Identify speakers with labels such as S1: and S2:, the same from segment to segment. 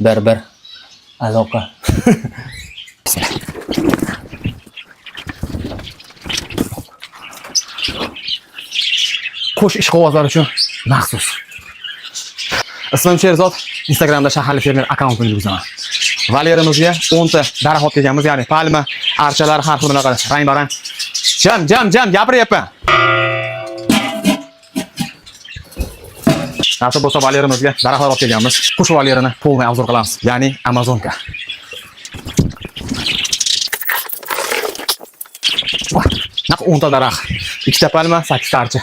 S1: Bir aloqa. Qo'sh ishqibozlar uchun maxsus. Ismim Sherzod, Instagramda shaharli fermer akkauntini yurgizaman. Valerimizga 10 ta daraxt ekamiz, ya'ni palma, archalar har xil bunaqa rang-barang. Jam gapiryapman. Nasib bo'lsa valerimizga daraxtlar olib kelganmiz. Qush valerini polniy obzor qilamiz, ya'ni Amazonka. Naq 10 ta daraxt, 2 ta palma, 8 ta archa.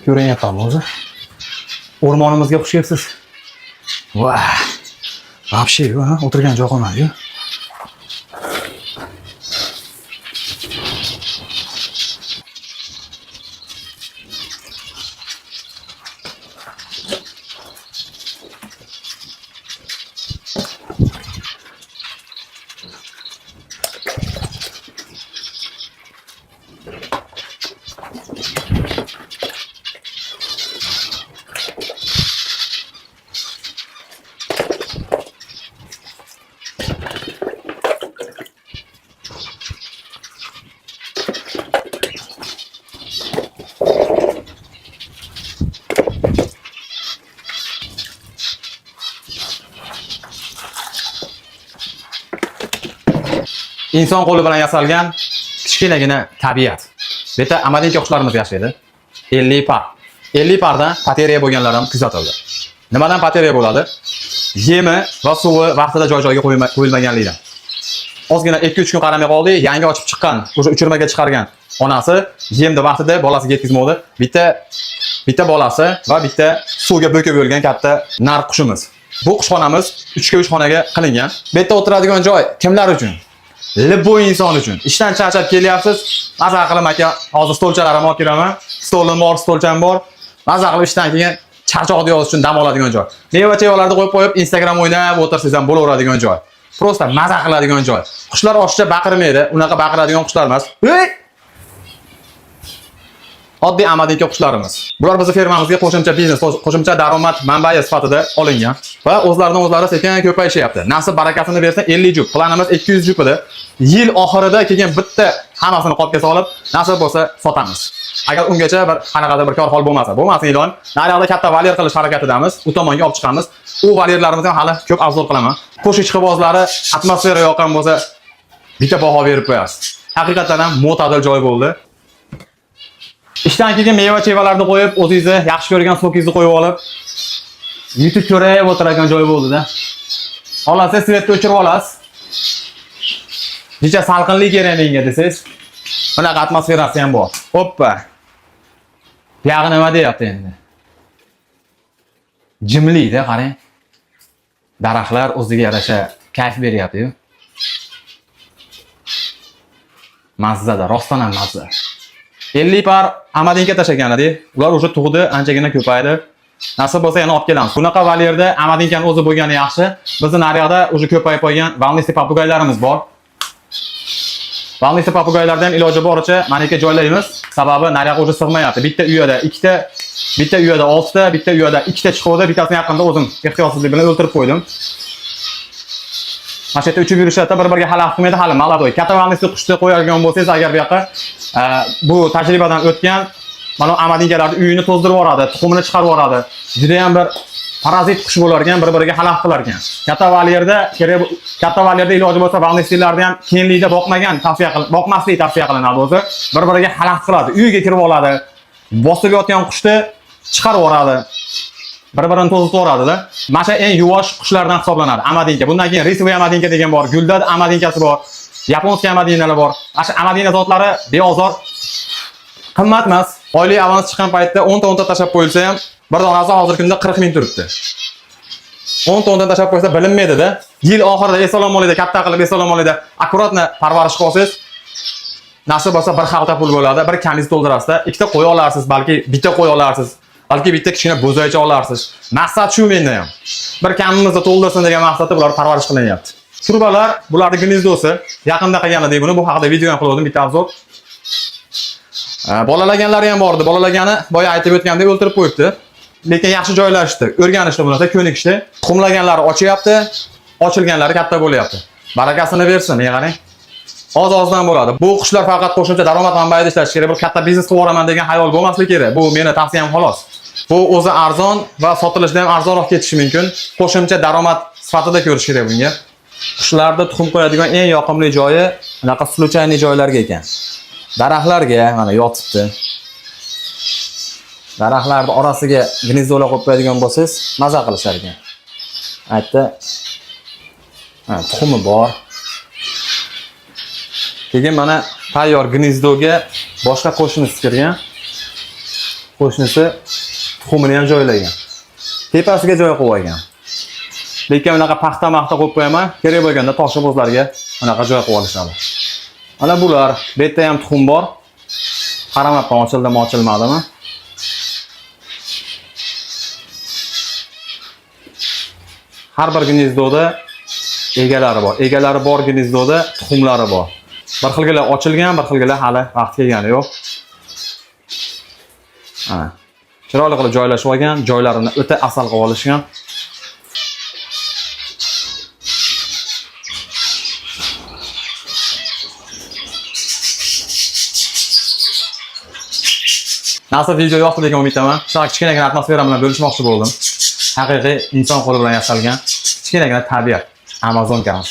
S1: Ko'rayapman o'zi. O'rmonimizga xush kelibsiz. Vah. Вообще, o'tirgan joy qolmadi-yu. İnson qo'li bilan yasalgan kichkinagina tabiat. Bu yerda amadinka qushlarimiz yashaydi. 50 par. 50 pardan pateriya bo'lganlar ham kuzatildi. Nimadan pateriya bo'ladi? Yemi va suvi vaqtida joy-joyiga qo'yilmaganligidan. Ozgina 2-3 kun qaramay qoldi, yangi ochib chiqqan, o'sha uchirmaga chiqargan onasi yemni vaqtida bolasiga yetkazmoqdi. Bitta bolasi va bitta suvga bo'kib bo'lgan katta nar qushimiz. Bu qushxonamiz 3 ga 3 xonaga qilingan. Bu yerda o'tiradigan joy kimlar uchun? Bu inson uchun. Ishdan charchab kelyapsiz. Maza qilib aka, hozir stolchalarimni olib kiraman. Stolim bor, stolcham bor. Maza qilib ishdan keyin charchoqni yozish uchun dam oladigan joy. Meva-chevalarni qo'yib, Instagram o'ynab o'tirsangiz ham bo'laveradigan joy. Prosta maza qiladigan joy. Qushlar oshiqcha baqirmaydi. Unaqa baqiradigan qushlar emas. Hey! Oddiy amadinka qushlarimiz. Bular bizning fermamizga qo'shimcha biznes, qo'shimcha daromad manbai sifatida olingan va o'zlaridan o'zlari sekin ko'payishyapti. Nasib barakasini bersa 50 jup, planimiz 200 jup edi. Yil oxirida keyin bitta hammasini qopga solib, nasib bo'lsa sotamiz. Agar ungacha bir qanaqadir bir kor hol bo'lmasin ilon. Naryoqda katta valer qilish harakatidamiz. U tomonga olib chiqamiz. U valerlarimizni hali ko'p afzal qilaman. Qo'sh ishqibozlari atmosfera yoqqan bo'lsa, bitta baho berib qo'yasiz. Haqiqatan ham mo'tadil joy bo'ldi. İşten keyin meva-chevalarni qo'yib, o'zingizni yaxshi ko'rgan sokingizni qo'yib olib, yutib ko'rib o'tiradigan joy bo'ldi-da. Xohlasa svetni o'chirib olasiz. Necha salqinlik kerak menga desangiz, bunaqa atmosferasi ham bor. Hoppa. Buyog'i nima deyapti endi? Jimlik-da, qarang. Daraxtlar o'ziga yarasha kayf beryapti-yu. Mazzada, rostdan ham mazza. 50 par Amadinga tashagan edi. Ular o'sha tug'di, anchagina ko'paydi. Nasib bo'lsa yana olib kelamiz. Bunaqa valyerda Amadinkani o'zi bo'lgani yaxshi. Bizning naryoqda o'sha ko'payib qolgan Valnisi papugaylarimiz bor. Valnisi papugaylardan ham iloji boricha maniga joylaymiz. Sababi naryoq o'zi sig'mayapti. Bitta uyada 2 ta, bitta uyada 6 ta, bitta uyada 2 ta chiqdi, bittasini yaqinda o'zim ehtiyotsizlik bilan o'ltirib qo'ydim. Mana shu yerda uchib yurishadi, bir-biriga xalaqit qilmaydi, hali maladoy. Katta Valnisi qushni qo'yadigan bo'lsangiz, agar bu yoqqa bu tajribadan o'tgan mana Amadingalarni uyini to'zdirib yuboradi, tuxumini chiqarib yuboradi. Juda ham bir parazit qush bo'lar ekan, bir-biriga xalaqit qilar ekan. Katta valyerda iloji bo'lsa Valnisilarni ham kenlikda boqmaslik tavsiya qilinadi o'zi. Bir-biriga xalaqit qiladi, uyiga kirib oladi. Bosib yotgan qushni chiqarib yuboradi. Bir-birini to'zitib yuboradi-da. Mana shu eng yuvosh qushlardan hisoblanadi Amadinka. Bundan keyin Risvoy Amadinka degan bor, Guldad Amadinkasi bor, Yaponskiy Amadinalar bor. Mana shu Amadina zotlari beozor, qimmat emas. Oylik avans chiqqan paytda 10 ta tashab qo'yilsa ham bir donasi hozirgi kunda 40 ming turibdi. 10 ta tashab qo'ysa bilinmaydi-da. Yil oxirida esalom molida katta qilib esalom molida akkuratni parvarish qilsangiz, nasib bo'lsa bir xalta pul bo'ladi, bir kamiz to'ldirasiz-da, ikkita qo'y olarsiz, balki bitta qo'y olarsiz, balki bitta kichkina bo'zaycha olarsiz. Maqsad shu menda ham. Bir kamimizni to'ldirsin degan maqsadda bular parvarish qilinyapti. Turbalar, bularning gnezdosi, yaqinda qilgan edik buni, bu haqida video ham qildim, bitta obzor. Bolalaganlari ham bordi. Bolalagani boya aytib o'tgandek o'ltirib qo'yibdi. Lekin yaxshi joylashdi, o'rganishdi bularda, ko'nikishdi. Tuxumlaganlari ochyapti, ochilganlari katta bo'lyapti. Barakasini bersin, qarang. Oz-ozdan bo'ladi. Bu qushlar faqat qo'shimcha daromad manbaida ishlash kerak. Bir katta biznes qilib yuboraman degan xayol bo'lmasligi kerak. Bu meni tavsiyam xolos. Bu o'zi arzon va sotilishda ham arzonroq ketishi mumkin. Qo'shimcha daromad sifatida ko'rish kerak bunga. Qushlarda tuxum qo'yadigan eng yoqimli joyi bunaqa sluchayni joylarga ekan. Daraxtlarga mana yotibdi. Daraxtlarning orasiga gnezdolar qo'yib qo'yadigan bo'lsangiz, maza qilishar ekan. Aytdi. Tuxumi bor. Keyin mana tayyor gnezdoga boshqa qo'shnisi kirgan. Qo'shnisi tuxumini ham joylagan. Tepasiga joy qo'yib olgan. Lekin unaqa paxta-maxta qo'yib qo'yaman, kerak bo'lganda toshibozlarga unaqa joy qo'yib olishadi. Mana bular, bu yerda ham tuxum bor. Qaramabman, ochildimi, ochilmadimi? Har bir gnezdoda egalari bor. Egalari bor gnezdoda tuxumlari bor. Bir xilgilar ochilgan, bir xilgilar hali vaqt kelgani yo'q. Mana. Chiroyli qilib joylashib olgan, joylarini o'ta asal qilib olishgan. Nasib video yoqdi degan umiddaman. Shunaqa kichkinagina atmosfera bilan bo'lishmoqchi bo'ldim. Haqiqiy inson qo'li bilan yasalgan kichkinagina tabiat. Amazon kamas.